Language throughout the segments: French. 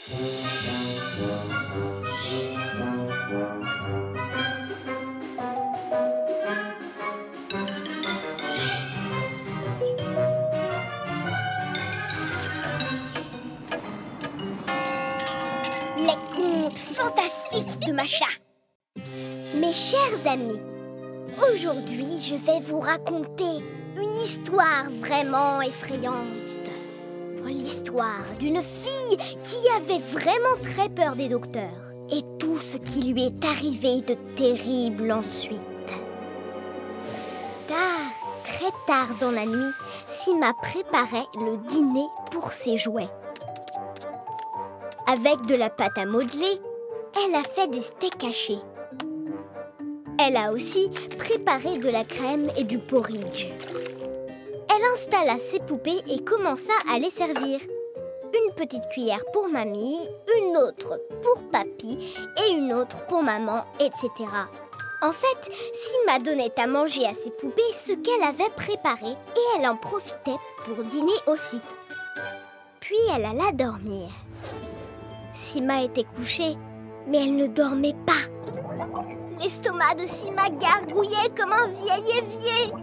Les contes fantastiques de Macha. Mes chers amis, aujourd'hui je vais vous raconter une histoire vraiment effrayante. L'histoire d'une fille qui avait vraiment très peur des docteurs et tout ce qui lui est arrivé de terrible ensuite. Car très tard dans la nuit, Sima préparait le dîner pour ses jouets. Avec de la pâte à modeler, elle a fait des steaks hachés. Elle a aussi préparé de la crème et du porridge. Elle installa ses poupées et commença à les servir. Une petite cuillère pour mamie, une autre pour papy et une autre pour maman, etc. En fait, Sima donnait à manger à ses poupées ce qu'elle avait préparé et elle en profitait pour dîner aussi. Puis elle alla dormir. Sima était couchée, mais elle ne dormait pas. L'estomac de Sima gargouillait comme un vieil évier.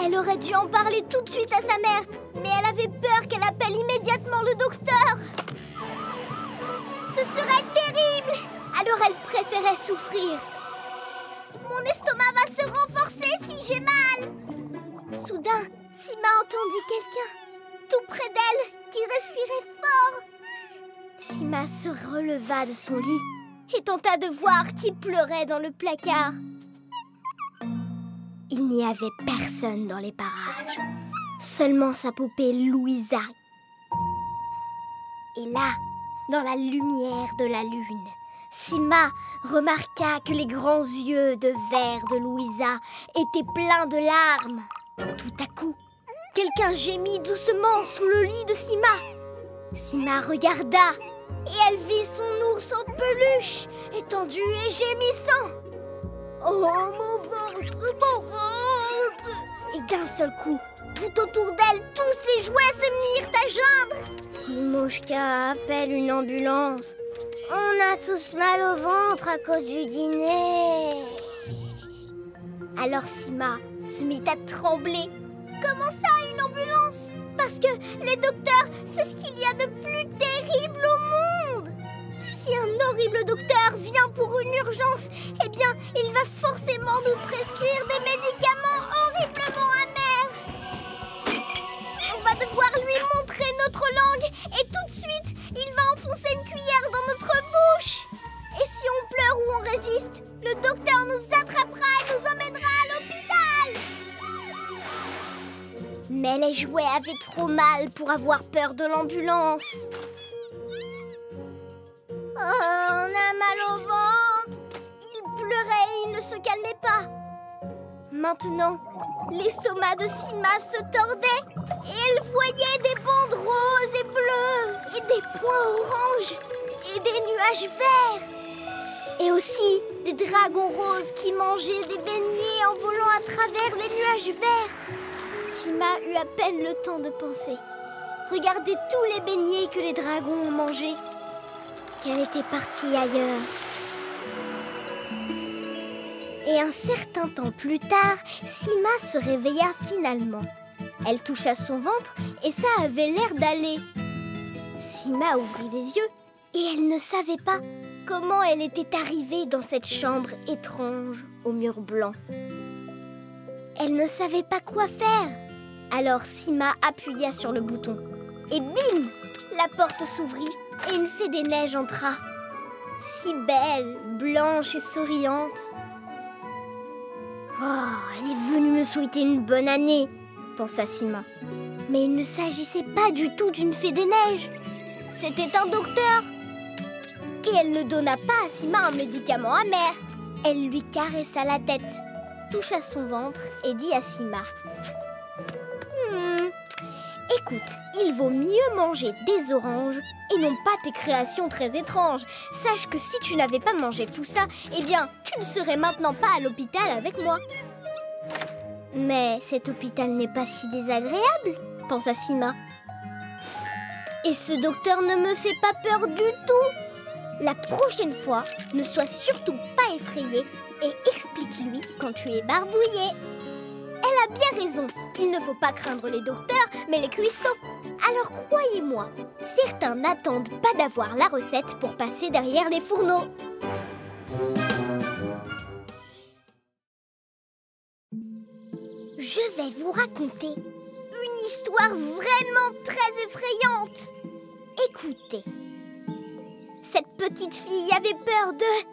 Elle aurait dû en parler tout de suite à sa mère, mais elle avait peur qu'elle appelle immédiatement le docteur. Ce serait terrible! Alors elle préférait souffrir. Mon estomac va se renforcer si j'ai mal. Soudain, Sima entendit quelqu'un, tout près d'elle, qui respirait fort. Sima se releva de son lit et tenta de voir qui pleurait dans le placard. Il n'y avait personne dans les parages, seulement sa poupée Louisa. Et là, dans la lumière de la lune, Sima remarqua que les grands yeux de verre de Louisa étaient pleins de larmes. Tout à coup, quelqu'un gémit doucement sous le lit de Sima. Sima regarda et elle vit son ours en peluche, étendu et gémissant. Oh, mon ventre, mon ventre! Et d'un seul coup, tout autour d'elle, tous ses jouets se mirent à geindre. Si Mouchka appelle une ambulance, on a tous mal au ventre à cause du dîner. Alors Sima se mit à trembler. Comment ça, une ambulance? Parce que les docteurs, c'est ce qu'il y a de plus terrible au monde. Si un horrible docteur vient pour une urgence, eh bien, il va forcément nous prescrire des médicaments horriblement amers. On va devoir lui montrer notre langue et tout de suite, il va enfoncer une cuillère dans notre bouche. Et si on pleure ou on résiste, le docteur nous attrapera et nous emmènera à l'hôpital. Mais les jouets avaient trop mal pour avoir peur de l'ambulance. Oh, on a mal au ventre. Il pleurait et il ne se calmait pas. Maintenant, l'estomac de Sima se tordait et elle voyait des bandes roses et bleues et des points oranges et des nuages verts. Et aussi des dragons roses qui mangeaient des beignets en volant à travers les nuages verts. Sima eut à peine le temps de penser. Regardez tous les beignets que les dragons ont mangés. Qu'elle était partie ailleurs. Et un certain temps plus tard, Sima se réveilla finalement. Elle toucha son ventre et ça avait l'air d'aller. Sima ouvrit les yeux et elle ne savait pas comment elle était arrivée dans cette chambre étrange aux murs blancs. Elle ne savait pas quoi faire. Alors Sima appuya sur le bouton. Et bim! La porte s'ouvrit et une fée des neiges entra. Si belle, blanche et souriante. Oh, elle est venue me souhaiter une bonne année, pensa Sima. Mais il ne s'agissait pas du tout d'une fée des neiges. C'était un docteur. Et elle ne donna pas à Sima un médicament amer. Elle lui caressa la tête, toucha son ventre et dit à Sima: écoute, il vaut mieux manger des oranges et non pas tes créations très étranges. Sache que si tu n'avais pas mangé tout ça, eh bien, tu ne serais maintenant pas à l'hôpital avec moi. Mais cet hôpital n'est pas si désagréable, pensa Sima. Et ce docteur ne me fait pas peur du tout. La prochaine fois, ne sois surtout pas effrayée et explique-lui quand tu es barbouillée. Elle a bien raison. Il ne faut pas craindre les docteurs, mais les cuistots. Alors croyez-moi, certains n'attendent pas d'avoir la recette pour passer derrière les fourneaux. Je vais vous raconter une histoire vraiment très effrayante. Écoutez. Cette petite fille avait peur de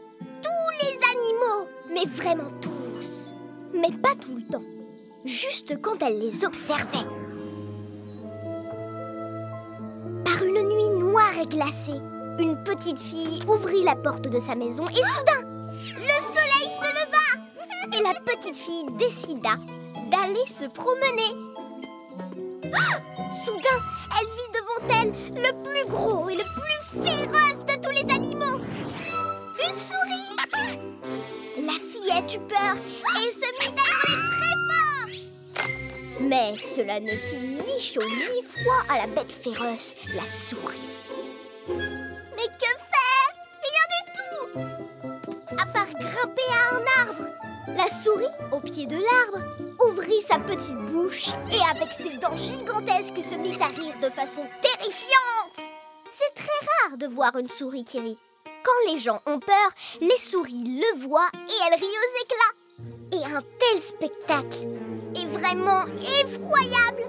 tous les animaux, mais vraiment tous. Mais pas tout le temps, juste quand elle les observait. Par une nuit noire et glacée, une petite fille ouvrit la porte de sa maison et soudain, le soleil se leva. Et la petite fille décida d'aller se promener. Soudain, elle vit devant elle le plus gros et le plus féroce de tous les animaux. Une souris. La fillette eut peur et se mit à hurler très fort. Mais cela ne fit ni chaud ni froid à la bête féroce, la souris. Mais que faire? Rien du tout. À part grimper à un arbre. La souris, au pied de l'arbre, ouvrit sa petite bouche et avec ses dents gigantesques se mit à rire de façon terrifiante. C'est très rare de voir une souris qui rit. Quand les gens ont peur, les souris le voient et elles rient aux éclats. Et un tel spectacle est vraiment effroyable.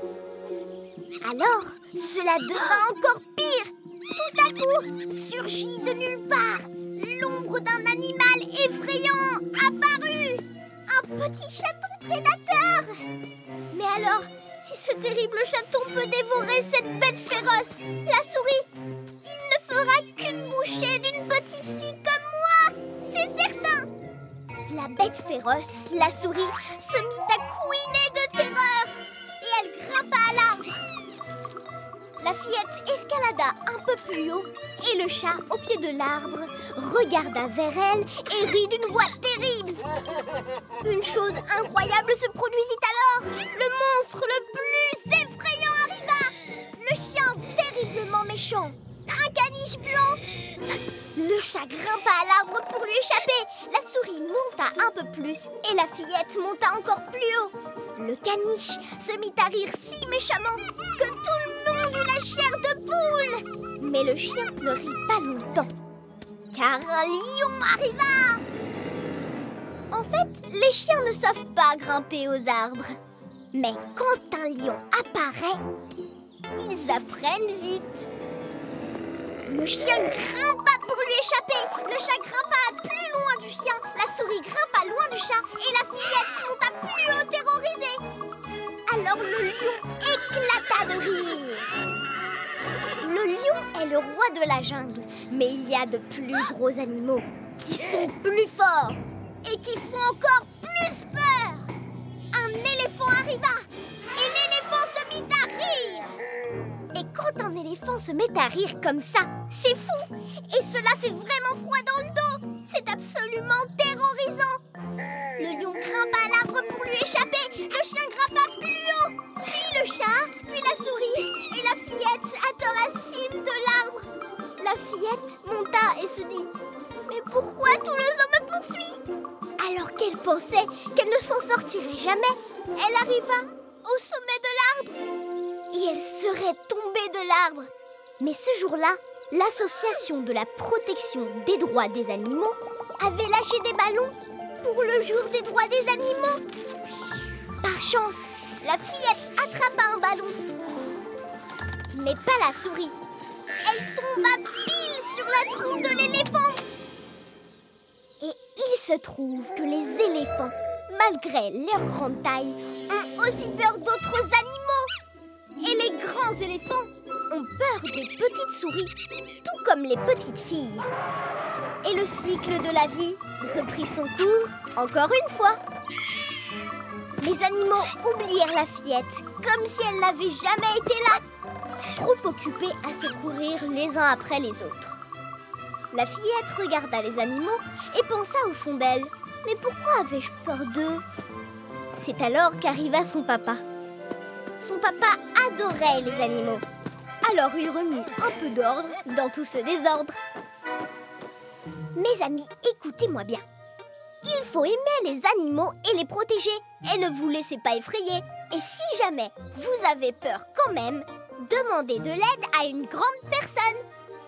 Alors, cela devint encore pire. Tout à coup, surgit de nulle part l'ombre d'un animal effrayant apparut. Un petit chaton prédateur. Mais alors, si ce terrible chaton peut dévorer cette bête féroce, la souris, il ne fera qu'une bouchée d'une petite fille comme moi, c'est certain. La bête féroce, la souris, se mit à couiner de terreur et elle grimpa à l'arbre. La fillette escalada un peu plus haut et le chat, au pied de l'arbre, regarda vers elle et rit d'une voix terrible. Une chose incroyable se produisit alors. Le monstre le plus effrayant arriva. Le chien terriblement méchant. Un caniche blanc. Le chat grimpa à l'arbre pour lui échapper. La souris monta un peu plus et la fillette monta encore plus haut. Le caniche se mit à rire si méchamment que tout le monde eut la chair de poule. Mais le chien ne rit pas longtemps, car un lion arriva. En fait, les chiens ne savent pas grimper aux arbres. Mais quand un lion apparaît, ils apprennent vite. Le chien grimpa pour lui échapper. Le chat grimpa plus loin du chien. La souris grimpa loin du chat. Et la fillette monta plus haut terrorisée. Alors le lion éclata de rire. Le lion est le roi de la jungle. Mais il y a de plus gros animaux qui sont plus forts et qui font encore plus peur. Un éléphant arriva. Et l'éléphant se mit à rire. Et quand un éléphant se met à rire comme ça, c'est fou. Et cela fait vraiment froid dans le dos. C'est absolument terrorisant. Le lion grimpa à l'arbre pour lui échapper. Le chien grimpa plus haut. Puis le chat, puis la souris. Et la fillette atteint la cime de l'arbre. La fillette monta et se dit « Mais pourquoi tout le zoo me poursuit ?» Alors qu'elle pensait qu'elle ne s'en sortirait jamais, elle arriva au sommet de l'arbre. Et elle serait tombée de l'arbre. Mais ce jour-là, l'association de la protection des droits des animaux avait lâché des ballons pour le jour des droits des animaux. Par chance, la fillette attrapa un ballon. Mais pas la souris. Elle tomba pile sur la trompe de l'éléphant. Et il se trouve que les éléphants, malgré leur grande taille, ont aussi peur d'autres animaux. Et les grands éléphants ont peur des petites souris, tout comme les petites filles. Et le cycle de la vie reprit son cours encore une fois. Les animaux oublièrent la fillette, comme si elle n'avait jamais été là, trop occupés à se courir les uns après les autres. La fillette regarda les animaux et pensa au fond d'elle. Mais pourquoi avais-je peur d'eux? C'est alors qu'arriva son papa. Son papa adorait les animaux. Alors il remit un peu d'ordre dans tout ce désordre. Mes amis, écoutez-moi bien. Il faut aimer les animaux et les protéger et ne vous laissez pas effrayer. Et si jamais vous avez peur quand même, demandez de l'aide à une grande personne.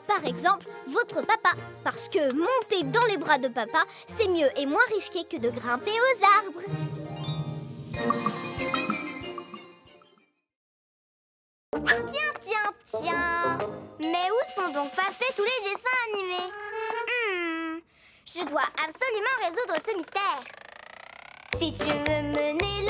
Par exemple, votre papa. Parce que monter dans les bras de papa, c'est mieux et moins risqué que de grimper aux arbres. Tiens. Mais où sont donc passés tous les dessins animés? Je dois absolument résoudre ce mystère. Si tu veux mener